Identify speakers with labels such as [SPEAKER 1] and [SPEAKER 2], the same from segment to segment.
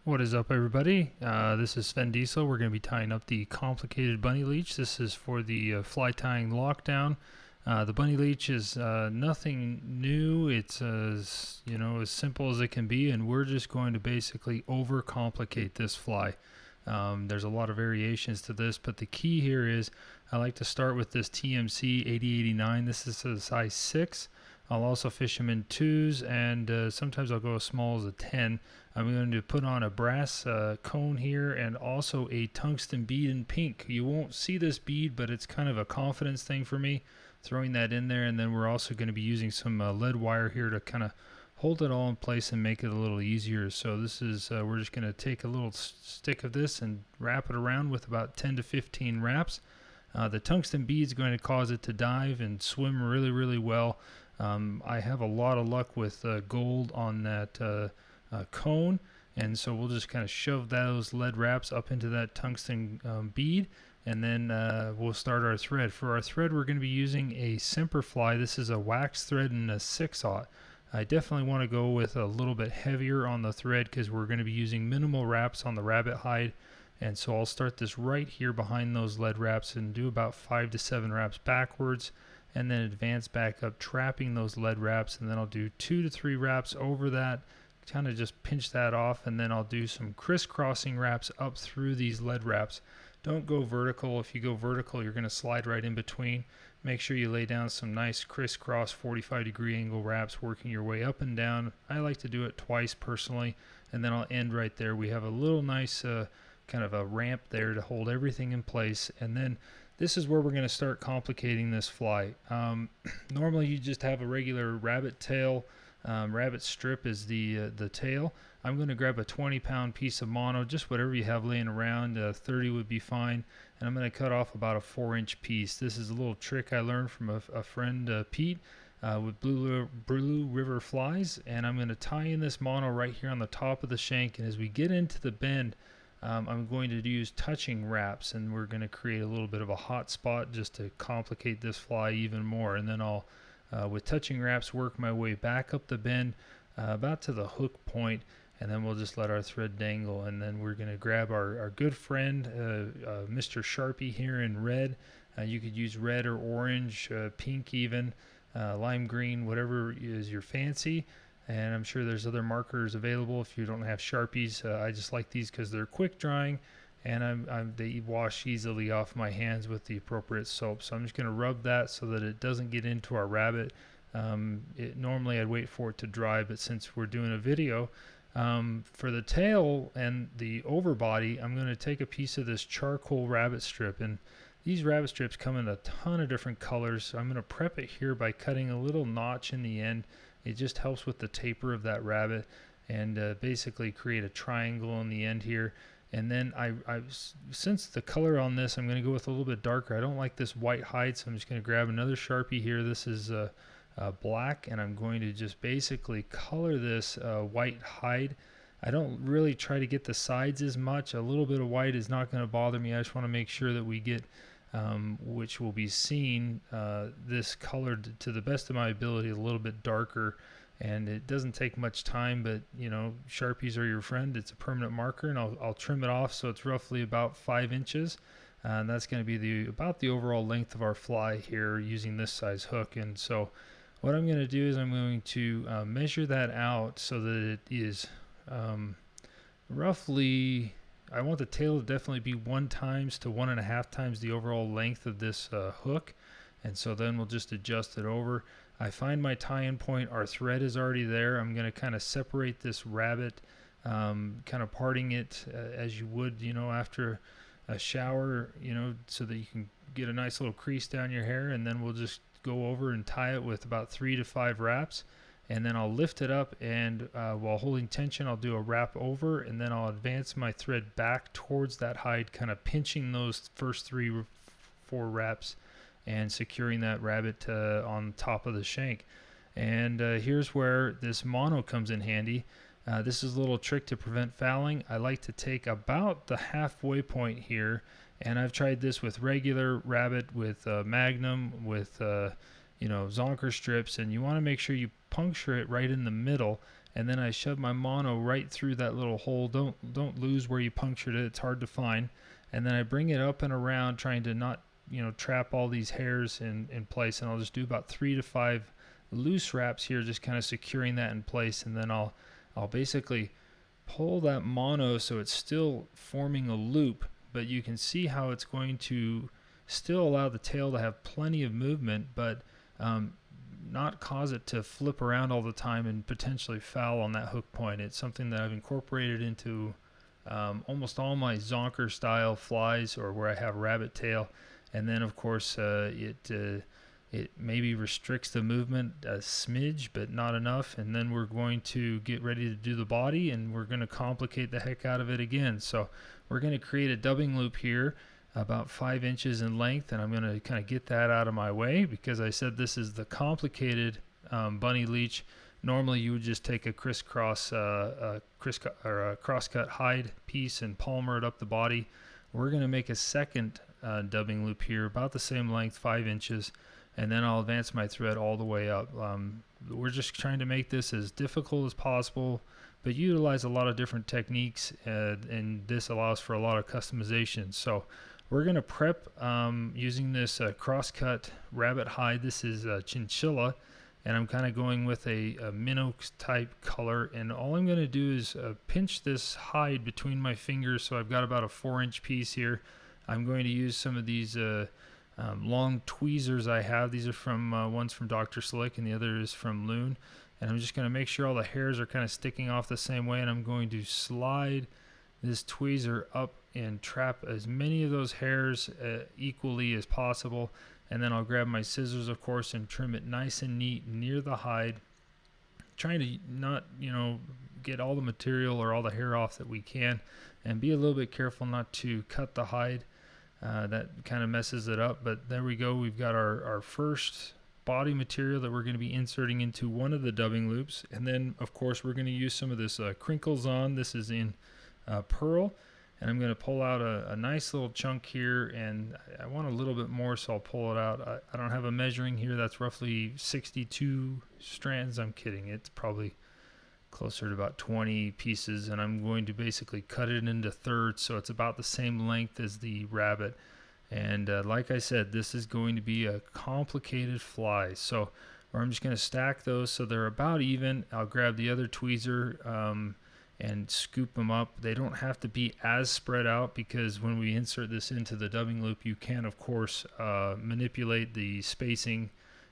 [SPEAKER 1] What is up, everybody? This is Sven Diesel. We're going to be tying up the Complicated Bunny Leech. This is for the fly tying lockdown. The bunny leech is nothing new. It's as as simple as it can be, and we're just going to basically overcomplicate this fly. There's a lot of variations to this, but the key here is I like to start with this TMC 8089. This is a size 6. I'll also fish them in 2s, and sometimes I'll go as small as a 10. I'm going to put on a brass cone here and also a tungsten bead in pink. You won't see this bead, but it's kind of a confidence thing for me, throwing that in there. And then we're also going to be using some lead wire here to kind of hold it all in place and make it a little easier. So this is, we're just going to take a little stick of this and wrap it around with about 10 to 15 wraps. The tungsten bead is going to cause it to dive and swim really, really well. I have a lot of luck with gold on that cone, and so we'll just kind of shove those lead wraps up into that tungsten bead, and then we'll start our thread. For our thread, we're going to be using a Semperfli. This is a wax thread and a 6/0. I definitely want to go with a little bit heavier on the thread because we're going to be using minimal wraps on the rabbit hide. And so I'll start this right here behind those lead wraps and do about 5 to 7 wraps backwards, and then advance back up, trapping those lead wraps, and then I'll do 2 to 3 wraps over that, kind of just pinch that off, and then I'll do some crisscrossing wraps up through these lead wraps. Don't go vertical. If you go vertical, you're going to slide right in between. Make sure you lay down some nice crisscross 45-degree angle wraps, working your way up and down. I like to do it twice personally, and then I'll end right there. We have a little nice kind of a ramp there to hold everything in place, and then this is where we're going to start complicating this fly. Normally you just have a regular rabbit tail. Rabbit strip is the tail. I'm going to grab a 20-pound piece of mono, just whatever you have laying around. 30 would be fine, and I'm going to cut off about a 4-inch piece. This is a little trick I learned from a friend, Pete, with Blue River flies, and I'm going to tie in this mono right here on the top of the shank, and as we get into the bend, I'm going to use touching wraps, and we're going to create a little bit of a hot spot just to complicate this fly even more. And then I'll with touching wraps work my way back up the bend about to the hook point, and then we'll just let our thread dangle. And then we're going to grab our good friend Mr. Sharpie here in red. You could use red or orange, pink even, lime green, whatever is your fancy. And I'm sure there's other markers available if you don't have Sharpies. I just like these because they're quick drying, and they wash easily off my hands with the appropriate soap. So I'm just going to rub that so that it doesn't get into our rabbit. Normally I'd wait for it to dry, but since we're doing a video, for the tail and the overbody, I'm going to take a piece of this charcoal rabbit strip, and these rabbit strips come in a ton of different colors. So I'm going to prep it here by cutting a little notch in the end. It just helps with the taper of that rabbit, and basically create a triangle on the end here. And then since the color on this, I'm going to go with a little bit darker. I don't like this white hide, so I'm just going to grab another Sharpie here. This is black, and I'm going to just basically color this white hide. I don't really try to get the sides as much. A little bit of white is not going to bother me. I just want to make sure that we get which will be seen, this colored to the best of my ability, a little bit darker. And it doesn't take much time, but Sharpies are your friend. It's a permanent marker, and I'll trim it off so it's roughly about 5 inches, and that's going to be about the overall length of our fly here using this size hook. And so what I'm going to do is I'm going to measure that out so that it is roughly, I want the tail to definitely be 1 times to 1.5 times the overall length of this hook, and so then we'll just adjust it over. I find my tie-in point. Our thread is already there. I'm going to kind of separate this rabbit, kind of parting it as you would, after a shower, so that you can get a nice little crease down your hair, and then we'll just go over and tie it with about 3 to 5 wraps. And then I'll lift it up, and while holding tension, I'll do a wrap over, and then I'll advance my thread back towards that hide, kind of pinching those first 3 or 4 wraps and securing that rabbit on top of the shank. And here's where this mono comes in handy. This is a little trick to prevent fouling. I like to take about the halfway point here, and I've tried this with regular rabbit, with Magnum, with zonker strips, and you want to make sure you puncture it right in the middle, and then I shove my mono right through that little hole. Don't lose where you punctured it. It's hard to find. And then I bring it up and around, trying to not, trap all these hairs in place. And I'll just do about 3 to 5 loose wraps here, just kind of securing that in place. And then I'll basically pull that mono so it's still forming a loop, but you can see how it's going to still allow the tail to have plenty of movement, but not cause it to flip around all the time and potentially foul on that hook point. It's something that I've incorporated into almost all my zonker style flies, or where I have rabbit tail. And then of course it maybe restricts the movement a smidge, but not enough. And then we're going to get ready to do the body, and we're going to complicate the heck out of it again. So we're going to create a dubbing loop here about 5 inches in length, and I'm going to kind of get that out of my way, because I said this is the complicated bunny leech. Normally you would just take a crosscut hide piece and palmer it up the body. We're going to make a second dubbing loop here about the same length, 5 inches, and then I'll advance my thread all the way up. We're just trying to make this as difficult as possible, but utilize a lot of different techniques, and this allows for a lot of customization. So we're going to prep using this crosscut rabbit hide. This is chinchilla, and I'm kind of going with a minnow type color, and all I'm going to do is pinch this hide between my fingers. So I've got about a 4-inch piece here. I'm going to use some of these long tweezers I have. These are from one's from Dr. Slick and the other is from Loon, and I'm just going to make sure all the hairs are kind of sticking off the same way, and I'm going to slide this tweezer up and trap as many of those hairs equally as possible. And then I'll grab my scissors, of course, and trim it nice and neat near the hide, trying to not get all the material or all the hair off that we can, and be a little bit careful not to cut the hide. That kind of messes it up. But there we go. We've got our first body material that we're going to be inserting into one of the dubbing loops. And then of course we're going to use some of this crinkles on. This is in pearl, and I'm going to pull out a nice little chunk here, and I want a little bit more, so I'll pull it out. I don't have a measuring here. That's roughly 62 strands. I'm kidding. It's probably closer to about 20 pieces, and I'm going to basically cut it into thirds so it's about the same length as the rabbit. And like I said, this is going to be a complicated fly, so I'm just going to stack those so they're about even. I'll grab the other tweezer and scoop them up. They don't have to be as spread out, because when we insert this into the dubbing loop, you can of course manipulate the spacing,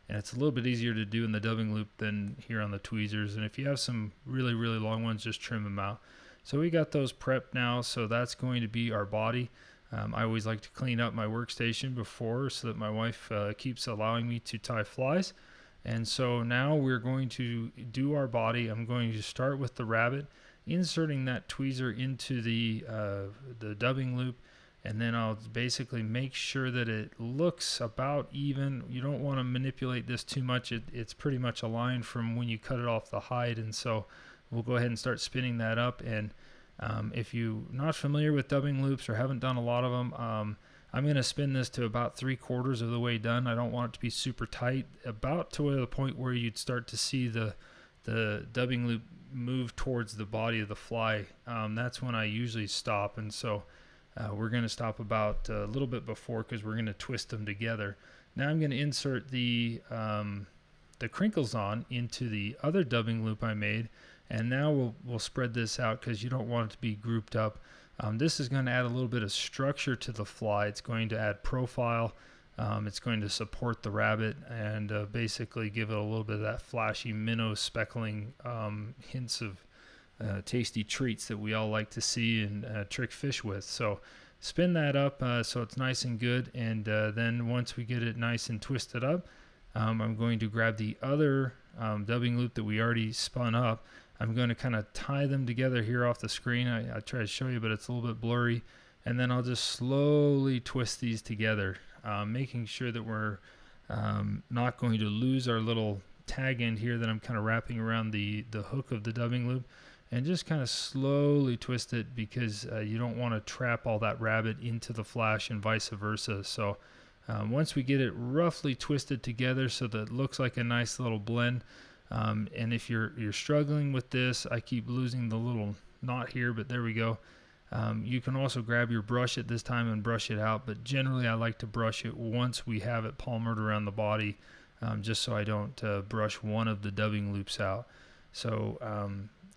[SPEAKER 1] and it's a little bit easier to do in the dubbing loop than here on the tweezers. And if you have some really long ones, just trim them out. So we got those prepped now, so that's going to be our body. I always like to clean up my workstation before, so that my wife keeps allowing me to tie flies. And so now we're going to do our body. I'm going to start with the rabbit, inserting that tweezer into the dubbing loop, and then I'll basically make sure that it looks about even. You don't want to manipulate this too much. It's pretty much aligned from when you cut it off the hide, and so we'll go ahead and start spinning that up. And if you're not familiar with dubbing loops or haven't done a lot of them, I'm going to spin this to about 3/4 of the way done. I don't want it to be super tight, about to the point where you'd start to see the dubbing loop move towards the body of the fly. That's when I usually stop, and so we're going to stop about a little bit before, because we're going to twist them together. Now I'm going to insert the crinkles on into the other dubbing loop I made, and now we'll spread this out, because you don't want it to be grouped up. This is going to add a little bit of structure to the fly. It's going to add profile. It's going to support the rabbit, and basically give it a little bit of that flashy minnow speckling, hints of tasty treats that we all like to see and trick fish with. So spin that up so it's nice and good, and then once we get it nice and twisted up, I'm going to grab the other dubbing loop that we already spun up. I'm going to kind of tie them together here off the screen. I try to show you, but it's a little bit blurry. And then I'll just slowly twist these together, making sure that we're not going to lose our little tag end here that I'm kind of wrapping around the hook of the dubbing loop, and just kind of slowly twist it, because you don't want to trap all that rabbit into the flash and vice versa. So once we get it roughly twisted together so that it looks like a nice little blend, And if you're struggling with this, I keep losing the little knot here, but there we go. You can also grab your brush at this time and brush it out, but generally I like to brush it once we have it palmered around the body, just so I don't brush one of the dubbing loops out. So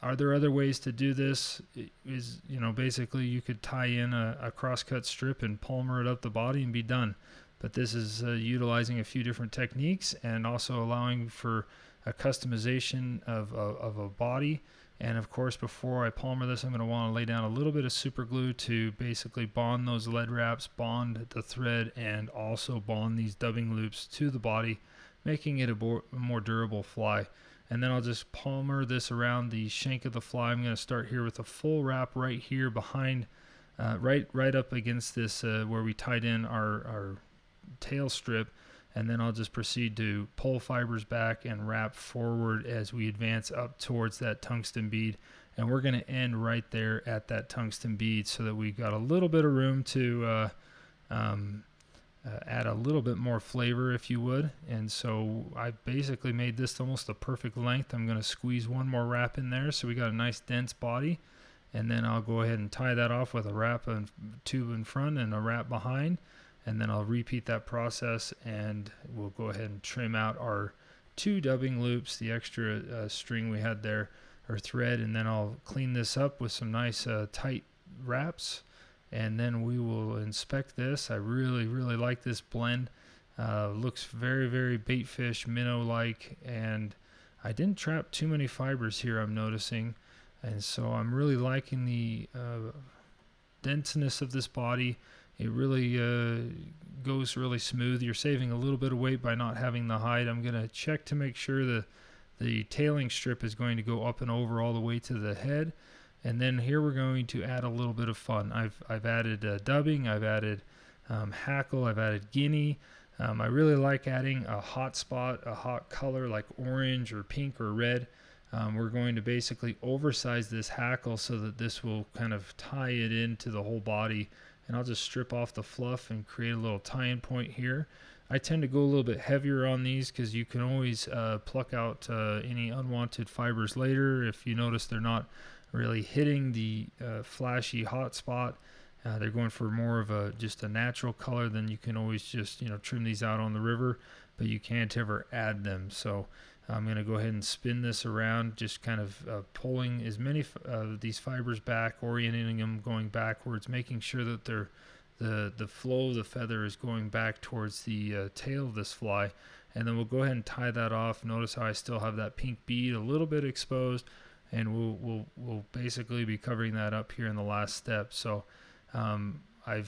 [SPEAKER 1] are there other ways to do this? Is, basically you could tie in a crosscut strip and palmer it up the body and be done. But this is utilizing a few different techniques and also allowing for a customization of a body. And of course, before I palmer this, I'm going to want to lay down a little bit of super glue to basically bond those lead wraps, bond the thread, and also bond these dubbing loops to the body, making it a more durable fly. And then I'll just palmer this around the shank of the fly. I'm going to start here with a full wrap right here behind, right up against this where we tied in our tail strip. And then I'll just proceed to pull fibers back and wrap forward as we advance up towards that tungsten bead. And we're going to end right there at that tungsten bead so that we've got a little bit of room to add a little bit more flavor, if you would. And so I basically made this almost a perfect length. I'm going to squeeze one more wrap in there so we got a nice dense body. And then I'll go ahead and tie that off with a wrap and tube in front and a wrap behind. And then I'll repeat that process, and we'll go ahead and trim out our 2 dubbing loops, the extra string we had there, or thread, and then I'll clean this up with some nice tight wraps, and then we will inspect this. I really like this blend. Looks very, very baitfish, minnow-like, and I didn't trap too many fibers here, I'm noticing, and so I'm really liking the denseness of this body. It really goes really smooth. You're saving a little bit of weight by not having the hide. I'm going to check to make sure the tailing strip is going to go up and over all the way to the head. And then here we're going to add a little bit of fun. I've added dubbing, I've added hackle, I've added guinea. I really like adding a hot spot, a hot color like orange or pink or red. We're going to basically oversize this hackle so that this will kind of tie it into the whole body. And I'll just strip off the fluff and create a little tie-in point here. I tend to go a little bit heavier on these because you can always pluck out any unwanted fibers later. If you notice they're not really hitting the flashy hot spot, they're going for more of just a natural color, then you can always just trim these out on the river, but you can't ever add them. So I'm going to go ahead and spin this around, just kind of pulling as many of these fibers back, orienting them going backwards, making sure that the flow of the feather is going back towards the tail of this fly. And then we'll go ahead and tie that off. Notice how I still have that pink bead a little bit exposed, and we'll basically be covering that up here in the last step. So I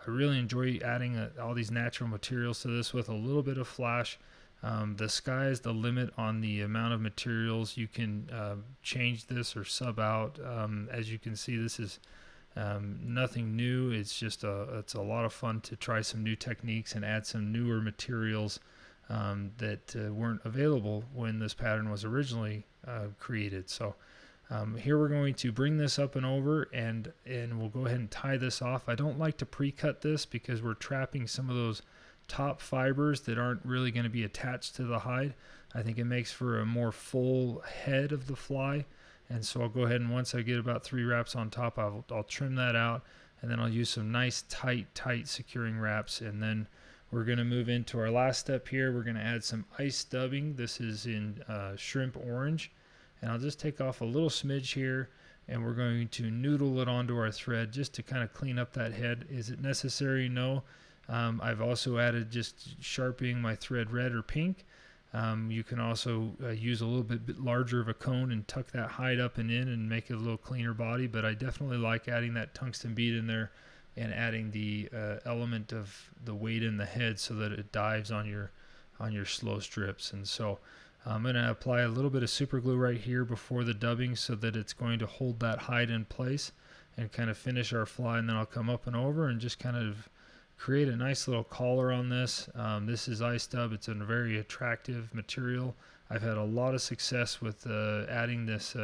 [SPEAKER 1] really enjoy adding all these natural materials to this with a little bit of flash. The sky is the limit on the amount of materials you can change this or sub out. As you can see, this is nothing new. It's just it's a lot of fun to try some new techniques and add some newer materials that weren't available when this pattern was originally created. So here we're going to bring this up and over, and we'll go ahead and tie this off. I don't like to pre-cut this because we're trapping some of those top fibers that aren't really going to be attached to the hide. I think it makes for a more full head of the fly, and so I'll go ahead and once I get about 3 wraps on top, I'll trim that out, and then I'll use some nice tight securing wraps. And then we're going to move into our last step here. We're going to add some ice dubbing. This is in shrimp orange, and I'll just take off a little smidge here, and we're going to noodle it onto our thread just to kind of clean up that head. Is it necessary? No. I've also added just sharpening my thread red or pink. You can also use a little bit larger of a cone and tuck that hide up and in and make it a little cleaner body, but I definitely like adding that tungsten bead in there and adding the element of the weight in the head so that it dives on your slow strips. And so I'm going to apply a little bit of super glue right here before the dubbing so that it's going to hold that hide in place and kind of finish our fly. And then I'll come up and over and just kind of create a nice little collar on this. This is ice dub. It's a very attractive material. I've had a lot of success with adding this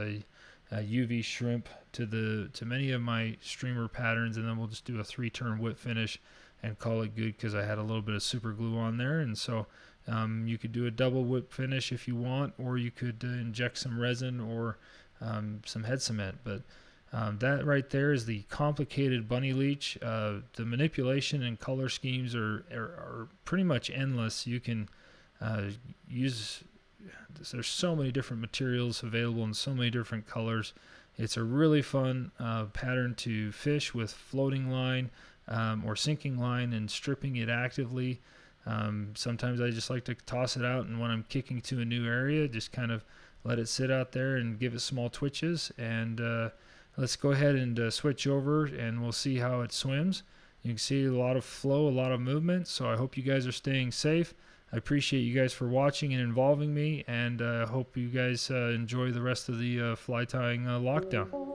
[SPEAKER 1] UV shrimp to many of my streamer patterns, and then we'll just do a 3-turn whip finish and call it good because I had a little bit of super glue on there. And so You could do a double whip finish if you want, or you could inject some resin or some head cement. But that right there is the Complicated Bunny Leech. The manipulation and color schemes are pretty much endless. You can use, there's so many different materials available in so many different colors. It's a really fun pattern to fish with floating line or sinking line and stripping it actively. Sometimes I just like to toss it out, and when I'm kicking to a new area, just kind of let it sit out there and give it small twitches. And let's go ahead and switch over, and we'll see how it swims. You can see a lot of flow, a lot of movement, so I hope you guys are staying safe. I appreciate you guys for watching and involving me, and I hope you guys enjoy the rest of the fly tying lockdown.